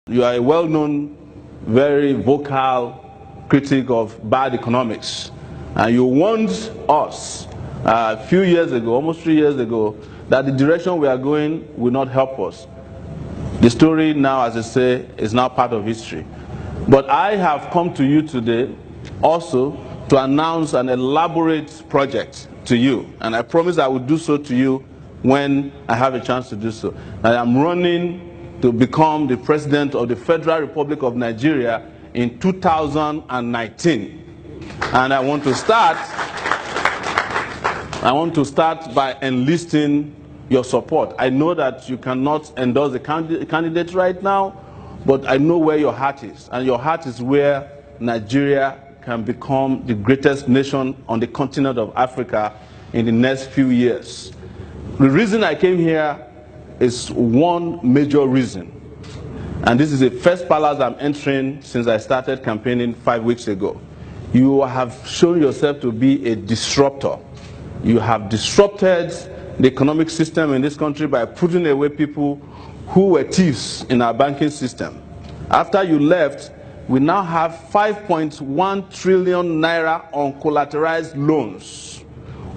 You are a well-known, very vocal critic of bad economics. And you warned us a few years ago, almost 3 years ago, that the direction we are going will not help us. The story now, as I say, is now part of history. But I have come to you today also to announce an elaborate project to you. And I promise I will do so to you when I have a chance to do so. I am running to become the President of the Federal Republic of Nigeria in 2019. And I want to start by enlisting your support. I know that you cannot endorse a candidate right now, but I know where your heart is. And your heart is where Nigeria can become the greatest nation on the continent of Africa in the next few years. The reason I came here is one major reason. And this is the first palace I'm entering since I started campaigning 5 weeks ago. You have shown yourself to be a disruptor. You have disrupted the economic system in this country by putting away people who were thieves in our banking system. After you left, we now have 5.1 trillion naira uncollateralized loans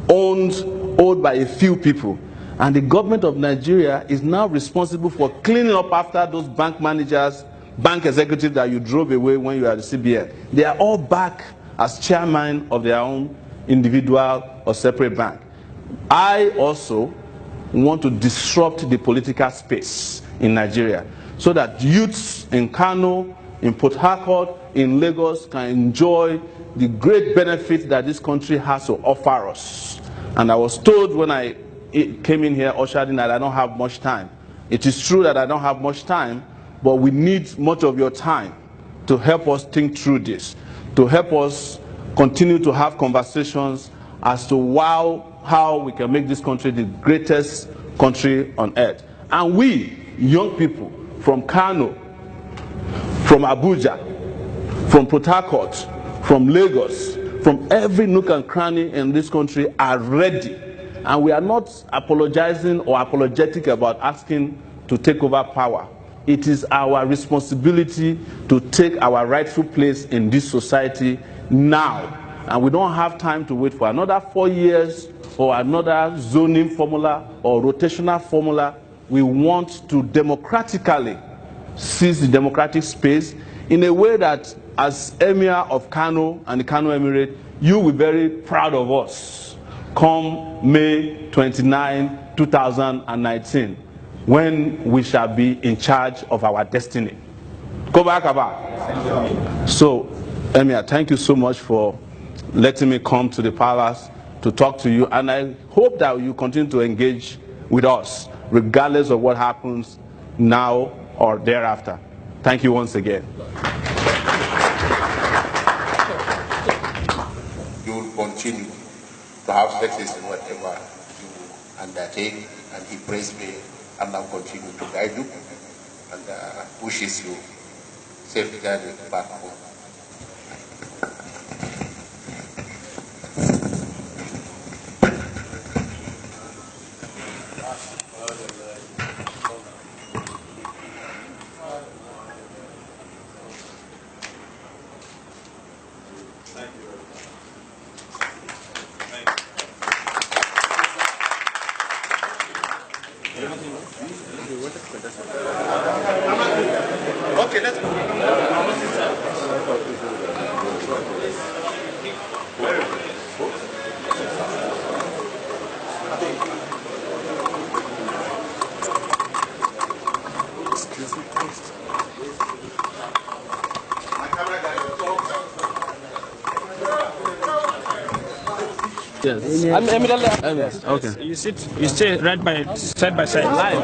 owed by a few people. And the government of Nigeria is now responsible for cleaning up after those bank managers, bank executives that you drove away when you were at the CBN. They are all back as chairman of their own individual or separate bank. I also want to disrupt the political space in Nigeria so that youths in Kano, in Port Harcourt, in Lagos can enjoy the great benefits that this country has to offer us. And I was told when I came in here, ushered in, that I don't have much time. It is true that I don't have much time, but we need much of your time to help us think through this, to help us continue to have conversations as to how we can make this country the greatest country on earth. And we, young people from Kano, from Abuja, from Port Harcourt, from Lagos, from every nook and cranny in this country are ready. And we are not apologizing or apologetic about asking to take over power. It is our responsibility to take our rightful place in this society now. And we don't have time to wait for another 4 years or another zoning formula or rotational formula. We want to democratically seize the democratic space in a way that, as Emir of Kano and the Kano Emirate, you will be very proud of us come May 29, 2019, when we shall be in charge of our destiny. Go back, Abba. So, Emir, thank you so much for letting me come to the palace to talk to you, and I hope that you continue to engage with us, regardless of what happens now or thereafter. Thank you once again. You will continue to have success in whatever you undertake, and he praised me and now continue to guide you and wishes you safe journey back home. Okay, let's go. Excuse me, please. Yes. I'm Emir. Okay. You stay right by side by side. Live.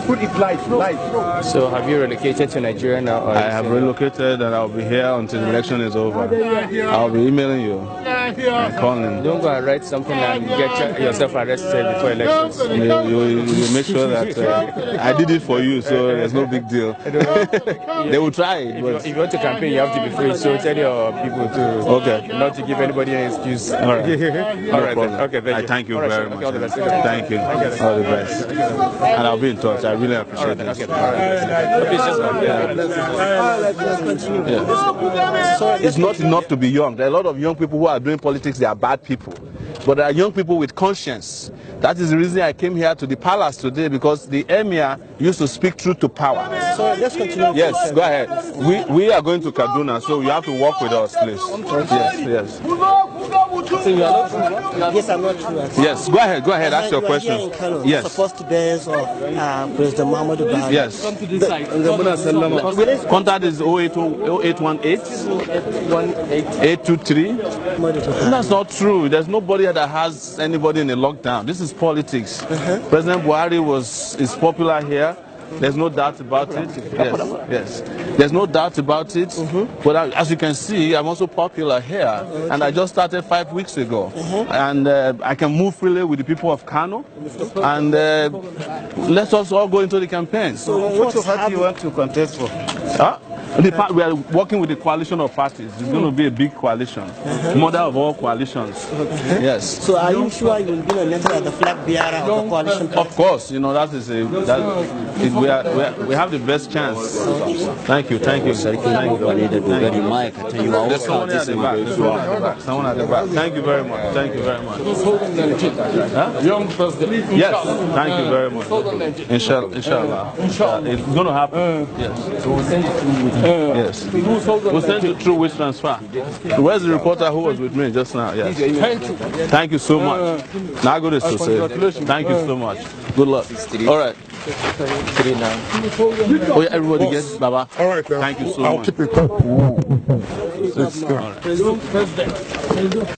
Put it live. So have you relocated to Nigeria now? Or I have relocated and I'll be here until the election is over. I'll be emailing you and calling. Don't go and write something and get yourself arrested before elections. You make sure that I did it for you, so there's no big deal. They will try it. If you want to campaign, you have to be free. So tell your people to not to give anybody an excuse. All right. All right. Okay. Thank you right, very sure. much. All the best. Thank you. All the best. And I'll be in touch. I really appreciate it. Okay. It's not enough to be young. There are a lot of young people who are doing politics. They are bad people. But there are young people with conscience. That is the reason I came here to the palace today, because the Emir used to speak truth to power. So let's continue. Yes, go ahead. We are going to Kaduna, so you have to work with us, please. Yes. So you are not Yes, I'm not true. Yes, go ahead, ask your question. In Kano, yes. Supposed to dance or President Muhammadu Buhari. Yes. Come to this side. Contact is 0818 823. That's not true. There's nobody that has anybody in a lockdown. This is politics. President Buhari is popular here. There's no doubt about it. Yes. There's no doubt about it. But as you can see, I'm also popular here. And I just started 5 weeks ago. And I can move freely with the people of Kano. And let us all go into the campaign. So Which party do you want to contest for? We are working with the coalition of parties. It's going to be a big coalition. Mother of all coalitions. Yes. So are you sure you will be elected as the flag bearer of the coalition party? Of course, you know, we have the best chance. Thank you. Thank you. There's someone at the back. Someone at the back. Thank you very much. Thank you very much. Young president. Yes. Thank you very much. Inshallah. It's going to happen. Yes. Yes. We'll send you through which transfer. Where's the reporter who was with me just now? Yes. Thank you so much. Now go to Sosai. Thank you so much. Good luck. All right. Oh, yeah, everybody gets Baba. All right, thank you so I'll much. keep it. Let's go.